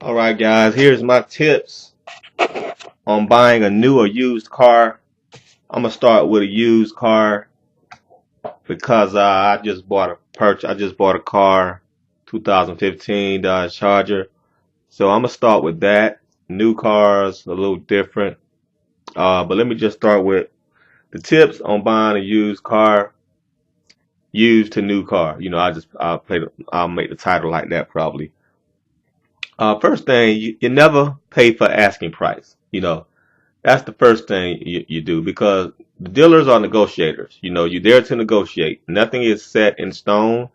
All right, guys, here's my tips on buying a new or used car. I'm gonna start with a used car because I just bought a car, 2015 Dodge Charger. So I'm gonna start with that. New cars a little different. But let me just start with the tips on buying a used car, used to new car. I'll make the title like that probably. First thing, you never pay for asking price. That's the first thing you do because the dealers are negotiators. You're there to negotiate. Nothing is set in stone.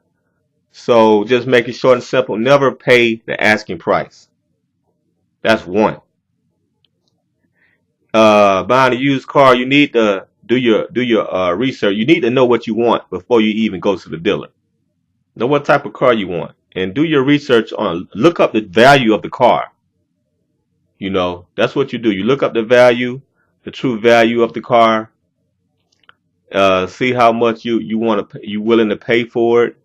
So just make it short and simple. Never pay the asking price. That's one. Buying a used car, you need to do your research. You need to know what you want before you even go to the dealer. Know what type of car you want, and do your research on. Look up the value of the car. That's what you do. You look up the value, the true value of the car. See how much you willing to pay for it.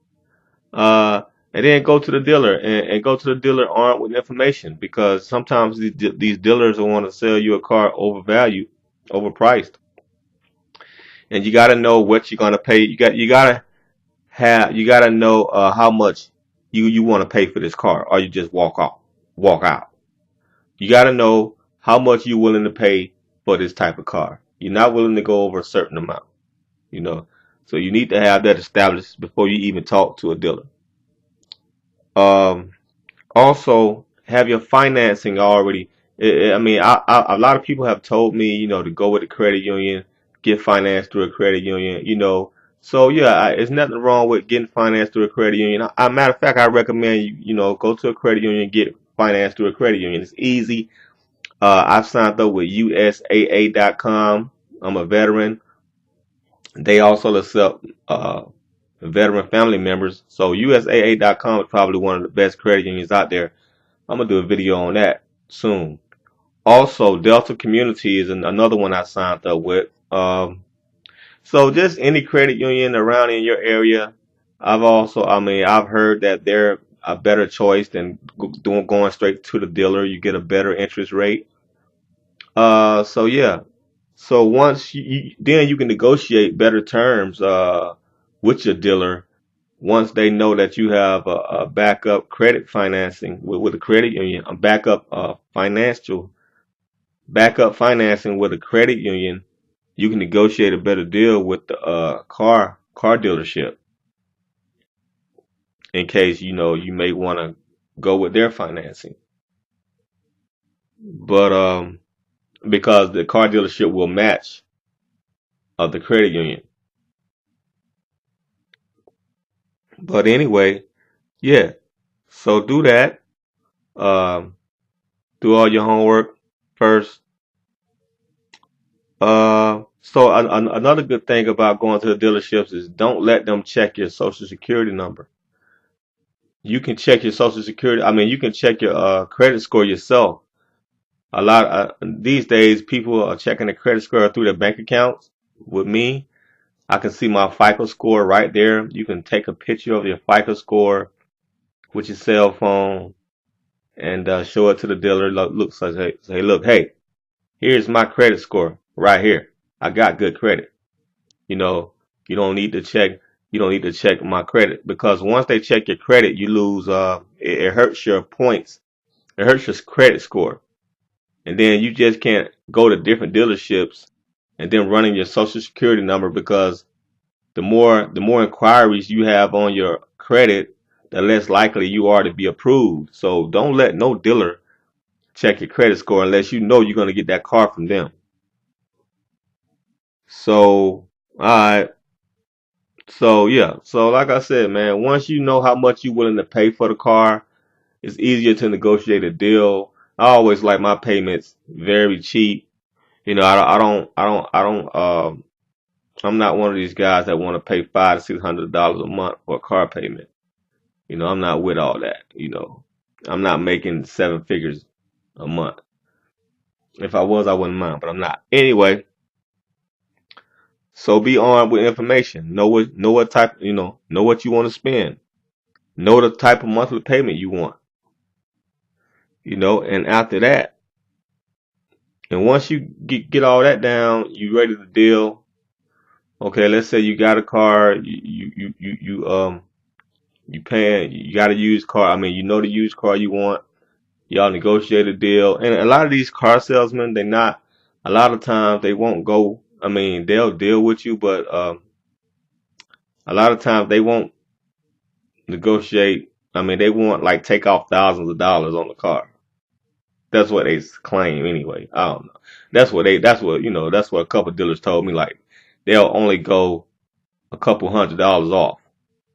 Uh, and then go to the dealer and go to the dealer armed with information because sometimes these dealers will want to sell you a car overvalued, overpriced, and you got to know what you're gonna pay. You gotta know how much you want to pay for this car, or you just walk out. You got to know how much you're willing to pay for this type of car. You're not willing to go over a certain amount, you know. So you need to have that established before you even talk to a dealer. Um, Also, have your financing already. I mean, a lot of people have told me, to go with a credit union, get financed through a credit union, So yeah, it's nothing wrong with getting financed through a credit union. Matter of fact, I recommend go to a credit union, get financed through a credit union. It's easy. I've signed up with USAA.com. I'm a veteran. They also accept veteran family members. So USAA.com is probably one of the best credit unions out there. I'm gonna do a video on that soon. Also, Delta Community is another one I signed up with. So just any credit union around in your area. I've heard that they're a better choice than going straight to the dealer. You get a better interest rate. So yeah. So once then you can negotiate better terms with your dealer once they know that you have a backup credit financing with a credit union, a backup financing with a credit union, you can negotiate a better deal with the car dealership in case you may want to go with their financing. But because the car dealership will match the credit union. But anyway, yeah. So do that. Um, do all your homework first. Another good thing about going to the dealerships is don't let them check your social security number. You can check your social security. I mean, you can check your credit score yourself. These days, people are checking their credit score through their bank accounts. With me, I can see my FICO score right there. You can take a picture of your FICO score with your cell phone and show it to the dealer. Look, hey, here's my credit score right here. I got good credit. You know, you don't need to check. You don't need to check my credit because once they check your credit, you lose. It hurts your points. It hurts your credit score, and then you just can't go to different dealerships and then running your social security number because the more inquiries you have on your credit, the less likely you are to be approved. So don't let no dealer check your credit score unless you know you're going to get that car from them. So, all right. So yeah, so like I said, man, once you know how much you're willing to pay for the car, it's easier to negotiate a deal. I always like my payments very cheap. I'm not one of these guys that want to pay $500 to $600 a month for a car payment. I'm not with all that. I'm not making seven figures a month. If I was, I wouldn't mind, but I'm not. Anyway, so be armed with information. Know what type, know what you want to spend. Know the type of monthly payment you want. And after that, and once you get all that down, you ready to deal. Okay, let's say you got a car, you paying, you got a used car. I mean, you know the used car you want. Y'all negotiate a deal, and a lot of these car salesmen, they not. A lot of times they won't go. I mean, they'll deal with you, but a lot of times they won't negotiate. I mean, they won't like take off thousands of dollars on the car. That's what they claim anyway. I don't know. That's what a couple dealers told me. Like they'll only go a couple $100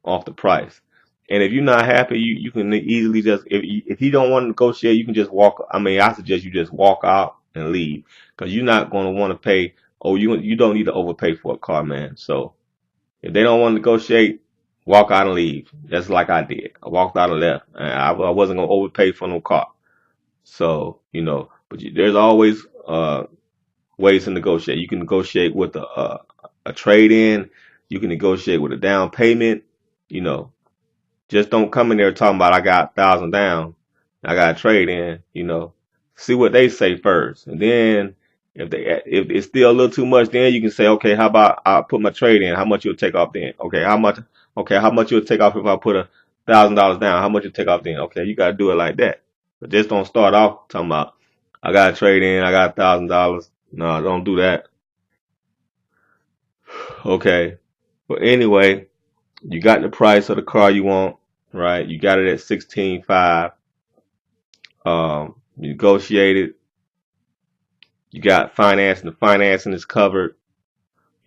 off the price. And if you're not happy, you can easily just if you don't want to negotiate, you can just walk. I mean, I suggest you just walk out and leave because you're not going to want to pay. Oh, you don't need to overpay for a car, man. So if they don't want to negotiate, walk out and leave. Just like I did. I walked out and left. I wasn't going to overpay for no car. So but there's always ways to negotiate. You can negotiate with a trade in. You can negotiate with a down payment. You know, just don't come in there talking about I got 1,000 down, I got a trade in. See what they say first, and then if it's still a little too much, then you can say, okay, how about I put my trade in? How much you'll take off then? Okay, how much? Okay, how much you'll take off if I put $1,000 down? How much you take off then? Okay, you gotta do it like that. But just don't start off talking about I got a trade in, I got $1,000. No, don't do that. Okay, but anyway, you got the price of the car you want, right? You got it at 16.5. You negotiated. You got financing. The financing is covered.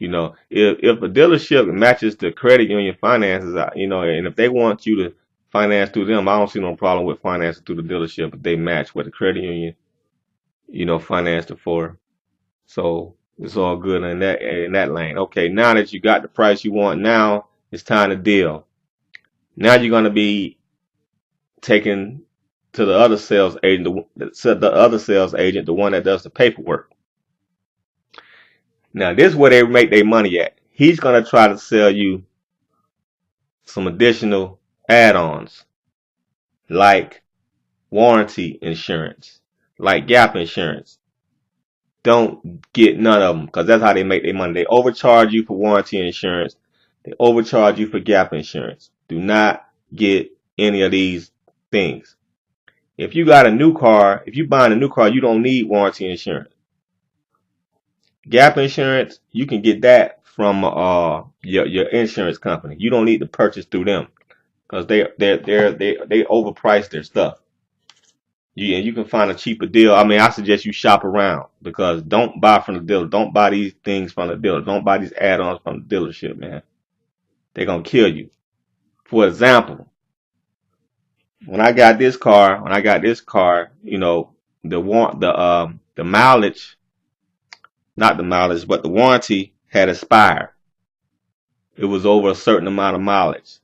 If a dealership matches the credit union finances, and if they want you to finance through them, I don't see no problem with financing through the dealership if they match what the credit union, financed it for. So it's all good in that lane. Okay, now that you got the price you want, now it's time to deal. Now you're gonna be taken to the other sales agent, the one that does the paperwork. Now this is where they make their money at. He's gonna try to sell you some additional add-ons like warranty insurance, like gap insurance. Don't get none of them because that's how they make their money. They overcharge you for warranty insurance. They overcharge you for gap insurance. Do not get any of these things. If you got a new car, if you're buying a new car, you don't need warranty insurance. Gap insurance, you can get that from your insurance company. You don't need to purchase through them because they overprice their stuff. You can find a cheaper deal. I mean, I suggest you shop around because don't buy from the dealer. Don't buy these things from the dealer. Don't buy these add-ons from the dealership, man. They're gonna kill you. For example, when I got this car, the mileage, not the mileage, but the warranty had expired. It was over a certain amount of mileage.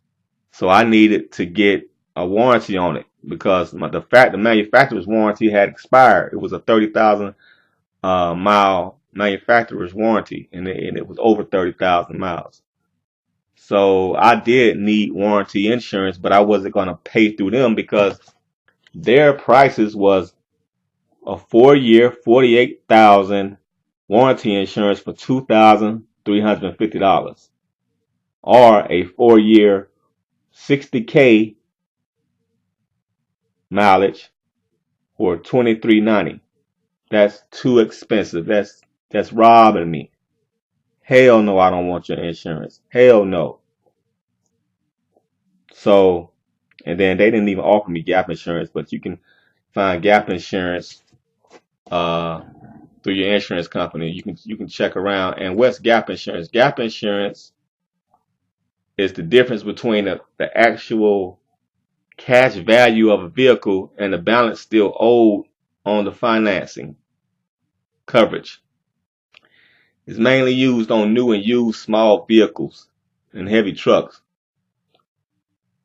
So I needed to get a warranty on it because the manufacturer's warranty had expired. It was a 30,000 mile manufacturer's warranty, and it was over 30,000 miles. So I did need warranty insurance, but I wasn't gonna pay through them because their prices was a 4-year, 48,000 warranty insurance for $2,350, or a 4-year, 60K mileage for $2,390. That's too expensive. That's robbing me. Hell no, I don't want your insurance. Hell no. So, and then they didn't even offer me gap insurance, but you can find gap insurance uh through your insurance company. You can check around. And what's gap insurance? Gap insurance is the difference between the actual cash value of a vehicle and the balance still owed on the financing coverage. It's mainly used on new and used small vehicles and heavy trucks.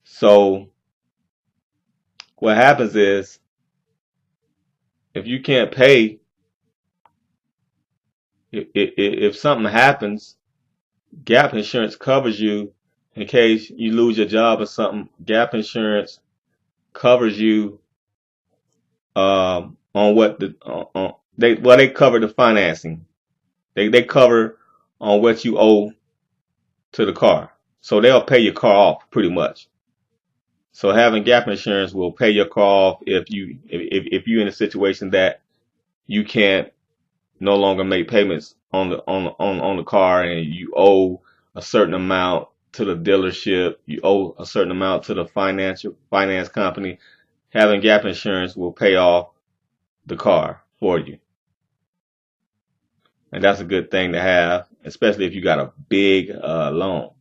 So what happens is if you can't pay, if something happens, gap insurance covers you in case you lose your job or something. Gap insurance covers you on what they cover the financing. They cover on what you owe to the car. So they'll pay your car off pretty much. So having gap insurance will pay your car off if you're in a situation that you can't no longer make payments on the car and you owe a certain amount to the dealership, you owe a certain amount to the finance company. Having gap insurance will pay off the car for you. And that's a good thing to have, especially if you got a big loan.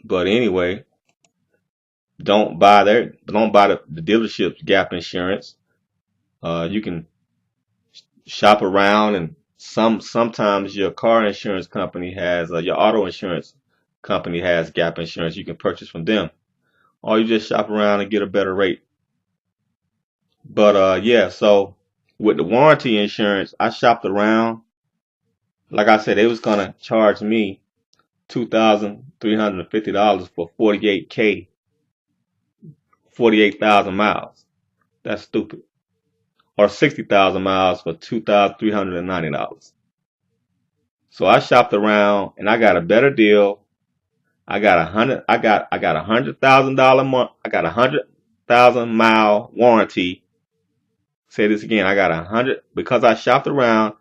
But anyway, don't buy the dealership's gap insurance. You can shop around, and sometimes your car insurance company has your auto insurance company has gap insurance. You can purchase from them, or you just shop around and get a better rate. But yeah, so with the warranty insurance, I shopped around. Like I said, they was gonna charge me $2,350 for 48,000 miles. That's stupid. Or 60,000 miles for $2,390. So I shopped around and I got a better deal. I got $100,000 I got 100,000 mile warranty. Say this again. I got 100 because I shopped around.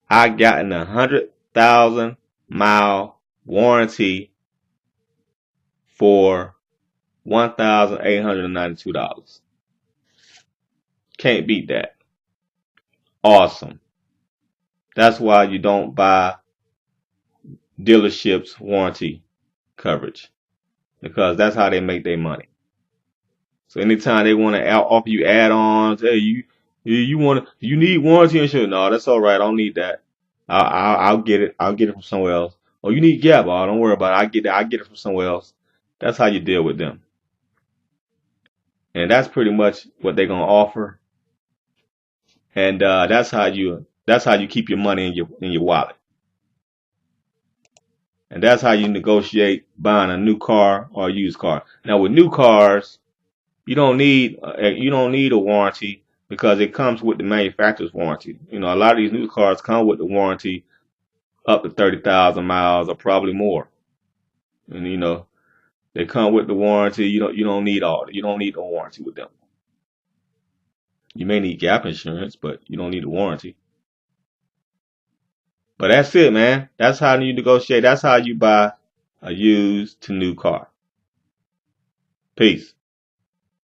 I got an 100,000 mile warranty for $1,892. Can't beat that. Awesome. That's why you don't buy dealerships warranty coverage because that's how they make their money. So anytime they want to offer you add-ons, hey, you need warranty insurance? No, that's all right. I don't need that. I'll get it. I'll get it from somewhere else. Oh, you need Gap? Oh, don't worry about it. I get it. I get it from somewhere else. That's how you deal with them, and that's pretty much what they're gonna offer. And that's how you keep your money in your wallet, and that's how you negotiate buying a new car or a used car. Now with new cars, you don't need a warranty because it comes with the manufacturer's warranty. You know, a lot of these new cars come with the warranty up to 30,000 miles or probably more. And you know, they come with the warranty. You don't need a warranty with them. You may need gap insurance, but you don't need a warranty. But that's it, man. That's how you negotiate. That's how you buy a used to new car. Peace.